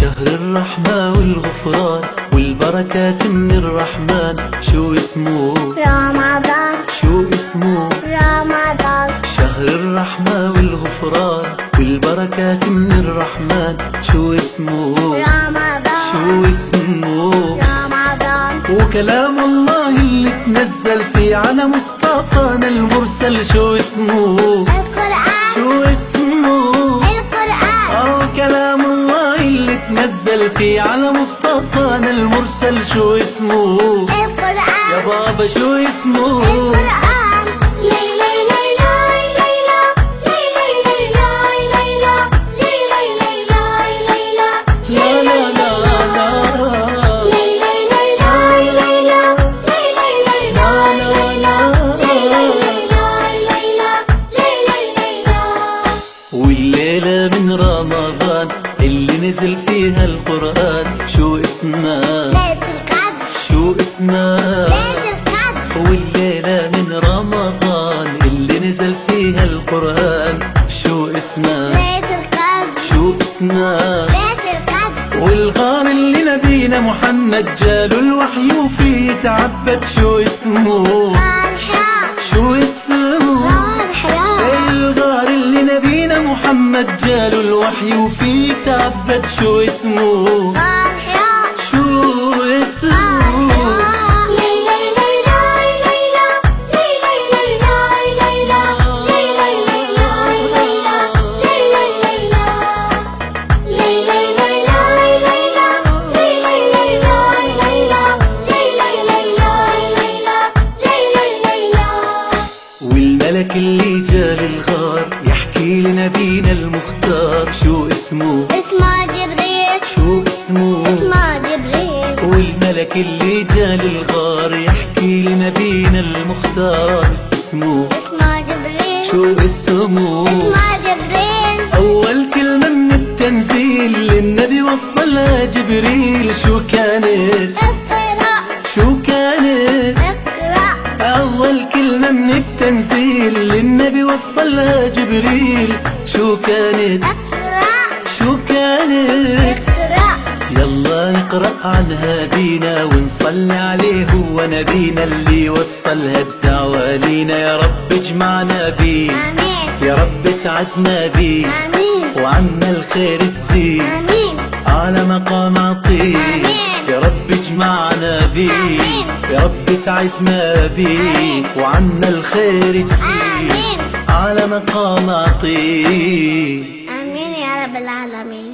شهر الرحمة والغفران والبركات من الرحمن. شو اسمه؟ رمضان. شو اسمه؟ رمضان. شهر الرحمة والغفران والبركات من الرحمن. شو اسمه؟ رمضان. شو اسمه؟ رمضان. وكلام الله اللي تنزل فيه على مصطفانا المرسل. شو اسمه؟ القرآن. شو اسمه؟ القرآن. كلام الله اللي تنزل فيه على مصطفانا المرسل. شو اسمه؟ القرآن. يا بابا شو اسمه؟ القرآن. ليلى ليلى ليلى ليلى ليلى ليلى ليلى ليلى ليلى لا لا لا لا ليلى ليلى ليلى ليلى ليلى. والليلة من رمضان اللي نزل فيها القرآن. شو اسمها؟ ليلة القدر. شو اسمها؟ ليلة القدر. والليلة من رمضان اللي نزل فيها القرآن. شو اسمها؟ ليلة القدر. شو اسمها؟ ليلة القدر. والغار اللي نبينا محمد جاله الوحي وفيه يتعبد. شو اسمه؟ غار حراء. شو اسمه؟ غار حراء. الغار اللي نبينا محمد جاله الوحي وفيه يتعبد. شو اسمه؟ غار حراء. شو اسمه؟ ليلى ليلى ليلى ليلى ليلى ليلى ليلى ليلى ليلى ليلى ليلى ليلى والملك اللي جا للغار يحكي لنبينا المختار. شو اسمه؟ اسمه جبريل. شو اسمه؟ اسمه جبريل. والملك اللي جا للغار يحكي لنبينا المختار. اسمه؟ اسمه جبريل. شو اسمه؟ اسمه جبريل. أول كلمة من التنزيل للنبي وصلها جبريل. شو كانت؟ اقرأ. شو كانت؟ اقرأ. أول كلمة من التنزيل للنبي وصلها جبريل. شو كانت؟ اقرأ. شو كانت؟ اقرأ. يلا نقرأ عن هادينا ونصلي عليه هو نبينا اللي وصلها الدعوة لينا. يا رب اجمعنا بيه، آمين. يا رب اسعدنا بيه، آمين. وعنا الخير تزيد آمين. على مقام عطيه. آمين. يا رب اجمعنا بيه، آمين. يا رب اسعدنا بيه، آمين. وعنا الخير تزيد آمين. على مقام عطيه. آمين يا رب العالمين.